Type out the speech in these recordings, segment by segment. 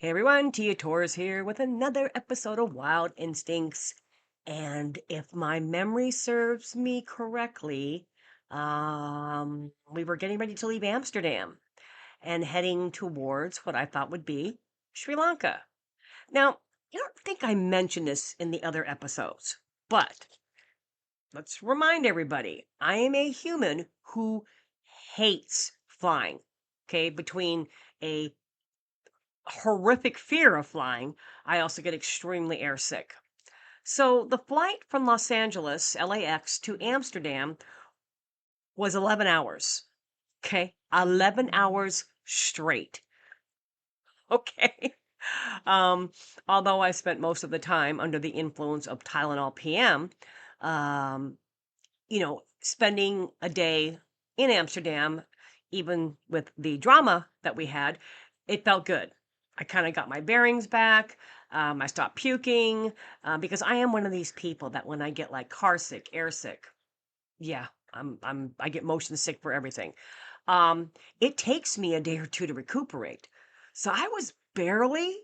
Hey everyone, Tia Torres here with another episode of Wild Instincts. And if my memory serves me correctly, we were getting ready to leave Amsterdam and heading towards what I thought would be Sri Lanka. Now, I don't think I mentioned this in the other episodes, but let's remind everybody I am a human who hates flying. Okay, between a horrific fear of flying, I also get extremely airsick. So the flight from Los Angeles, LAX, to Amsterdam was 11 hours. Okay. 11 hours straight. Okay. Um, Although I spent most of the time under the influence of Tylenol PM, um, spending a day in Amsterdam, even with the drama that we had, it felt good. I kind of got my bearings back. I stopped puking because I am one of these people that when I get like car sick, air sick, yeah, I get motion sick for everything. It takes me a day or two to recuperate. So I was barely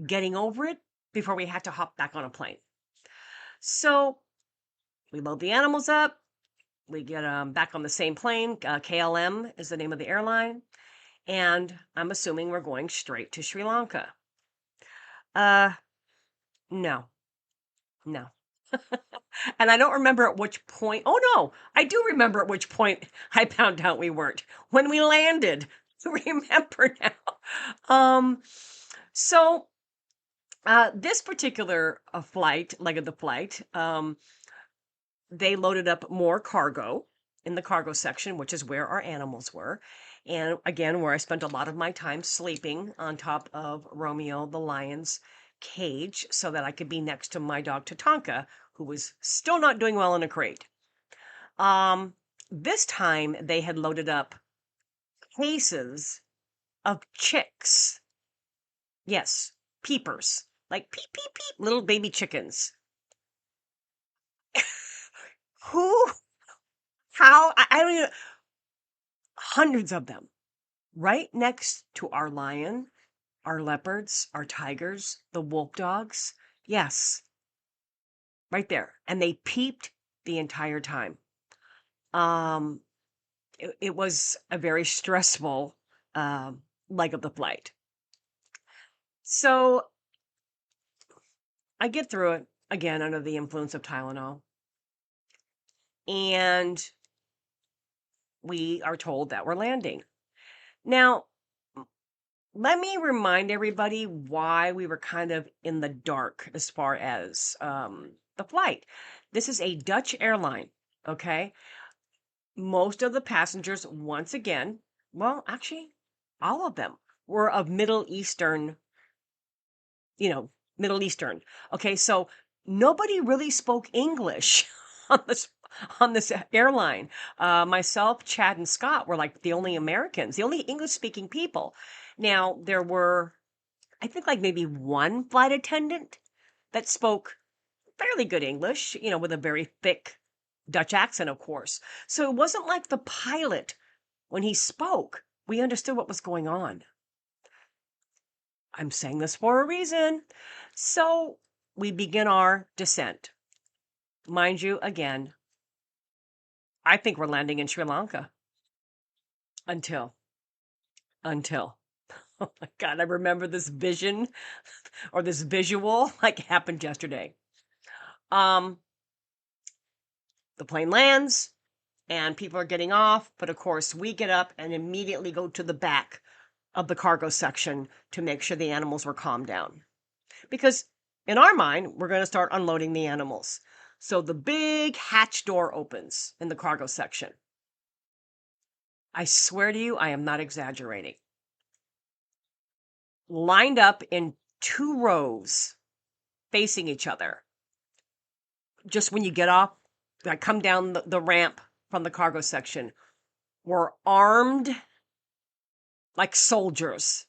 getting over it before we had to hop back on a plane. So we load the animals up. We get back on the same plane. KLM is the name of the airline. And I'm assuming we're going straight to Sri Lanka. Uh, no, no. And I don't remember at which point. Oh, no, I do remember at which point I found out we weren't. When we landed. Remember now. So this particular leg of the flight, they loaded up more cargo in the cargo section, which is where our animals were. And again, where I spent a lot of my time sleeping on top of Romeo the lion's cage so that I could be next to my dog Tatanka, who was still not doing well in a crate. This time they had loaded up cases of chicks. Yes, peepers. Like peep, peep, peep, little baby chickens. Who, how, I don't even, hundreds of them right next to our lion, our leopards, our tigers, the wolf dogs. Yes, right there. And they peeped the entire time. Um, it was a very stressful leg of the flight. So I get through it again under the influence of Tylenol. And we are told that we're landing. Now, let me remind everybody why we were kind of in the dark as far as the flight. This is a Dutch airline, okay? Most of the passengers, once again, well, actually, all of them were of Middle Eastern, you know, Middle Eastern. Okay, so nobody really spoke English on this airline. Myself, Chad, and Scott were like the only Americans, the only English-speaking people. Now there were, I think, like maybe one flight attendant that spoke fairly good English, with a very thick Dutch accent, of course. So it wasn't like the pilot, when he spoke, we understood what was going on. I'm saying this for a reason. So we begin our descent. Mind you, again, I think we're landing in Sri Lanka until, oh my God, I remember this vision or this visual like it happened yesterday. Um, the plane lands and people are getting off, but of course we get up and immediately go to the back of the cargo section to make sure the animals were calmed down. Because in our mind, we're going to start unloading the animals. So the big hatch door opens in the cargo section. I swear to you, I am not exaggerating. Lined up in 2 rows facing each other. Just when you get off, I come down the ramp from the cargo section, were armed like soldiers.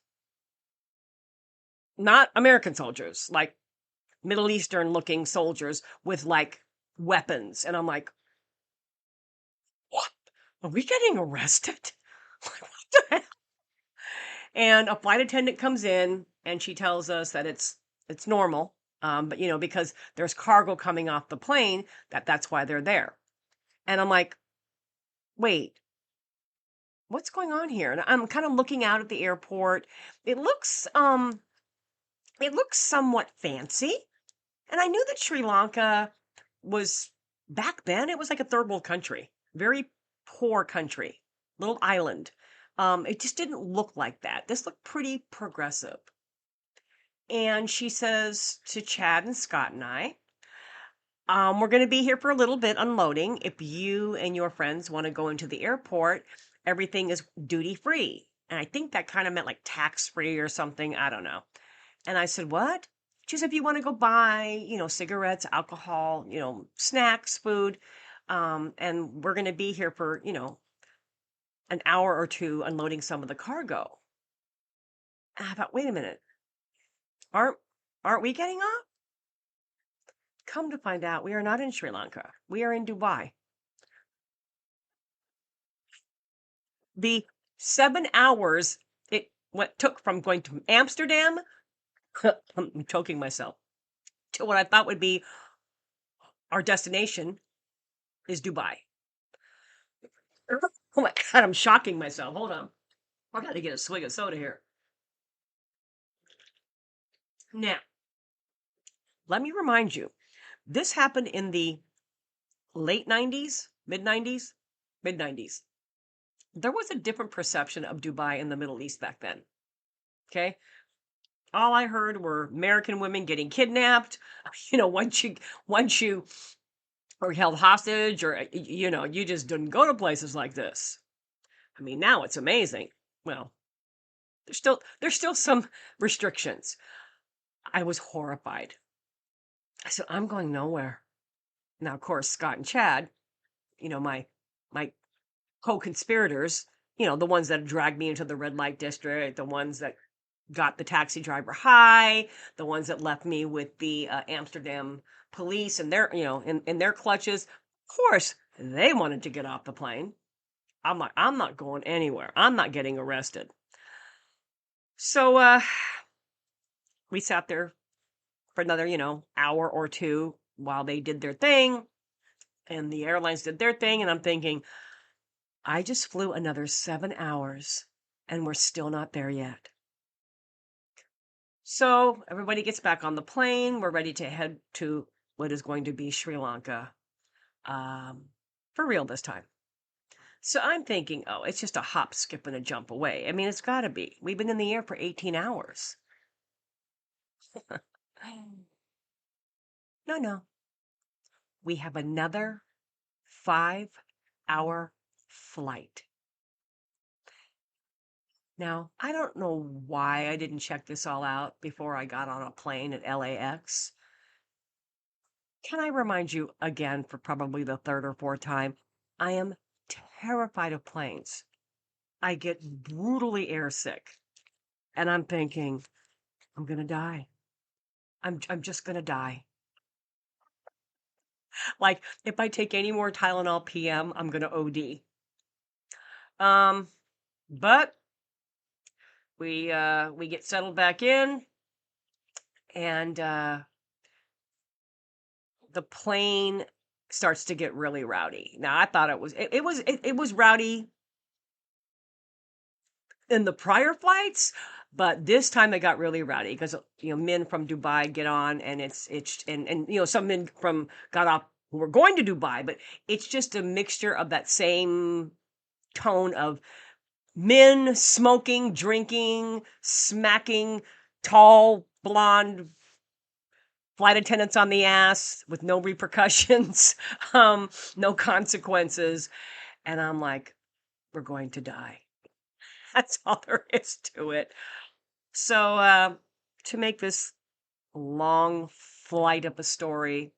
Not American soldiers, like Middle Eastern looking soldiers with like weapons. And I'm like, what? Are we getting arrested? Like, what the hell? And a flight attendant comes in and she tells us that it's normal, but because there's cargo coming off the plane, that's why they're there. And I'm like, wait, what's going on here? And I'm kind of looking out at the airport. It looks um it looks somewhat fancy. And I knew that Sri Lanka was, back then, it was like a third world country, very poor country, little island. It just didn't look like that. This looked pretty progressive. And she says to Chad and Scott and I, we're going to be here for a little bit unloading. If you and your friends want to go into the airport, everything is duty free. And I think that kind of meant like tax free or something. I don't know. And I said, what? She said, if you want to go buy, cigarettes, alcohol, snacks, food, and we're going to be here for, an hour or two unloading some of the cargo. And I thought, wait a minute, aren't aren't we getting off? Come to find out, we are not in Sri Lanka. We are in Dubai. The 7 hours it what took from going to Amsterdam, I'm choking myself, to what I thought would be our destination is Dubai. Oh my God, I'm shocking myself. Hold on. I got to get a swig of soda here. Now, let me remind you, this happened in the late 90s, mid 90s, mid 90s. There was a different perception of Dubai in the Middle East back then. Okay. All I heard were American women getting kidnapped. Once you were held hostage, or you just didn't go to places like this. I mean, now it's amazing. Well, there's still some restrictions. I was horrified. I said, I'm going nowhere. Now, of course, Scott and Chad, my co-conspirators, the ones that dragged me into the red light district, the ones that got the taxi driver high, the ones that left me with the Amsterdam police and their, in their clutches. Of course, they wanted to get off the plane. I'm not going anywhere. I'm not getting arrested. So we sat there for another, hour or two while they did their thing and the airlines did their thing. And I'm thinking, I just flew another 7 hours and we're still not there yet. So everybody gets back on the plane. We're ready to head to what is going to be Sri Lanka, for real this time. So I'm thinking, oh, it's just a hop, skip, and a jump away. I mean, it's got to be. We've been in the air for 18 hours. No, no. We have another 5-hour flight. Now, I don't know why I didn't check this all out before I got on a plane at LAX. Can I remind you again, for probably the third or fourth time, I am terrified of planes. I get brutally airsick. And I'm thinking, I'm going to die. I'm just going to die. Like, if I take any more Tylenol PM, I'm going to OD. But we get settled back in, and the plane starts to get really rowdy. Now, I thought it was rowdy in the prior flights, but this time they got really rowdy because men from Dubai get on, and it's and some men from got off who were going to Dubai, but it's just a mixture of that same tone of men smoking, drinking, smacking tall blonde flight attendants on the ass with no repercussions, no consequences, and I'm like, we're going to die. That's all there is to it. So to make this long flight of a story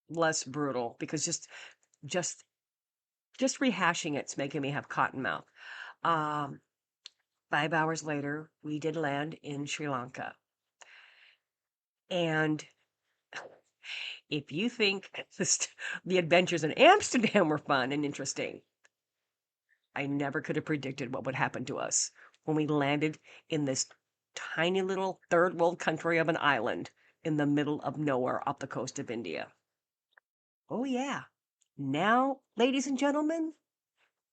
less brutal, because just just rehashing it's making me have cotton mouth. Um, 5 hours later, we did land in Sri Lanka, and if you think the adventures in Amsterdam were fun and interesting, I never could have predicted what would happen to us when we landed in this tiny little third world country of an island in the middle of nowhere off the coast of India. Oh, yeah. Now, ladies and gentlemen,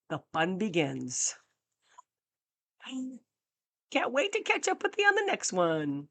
the fun begins. Can't wait to catch up with you on the next one.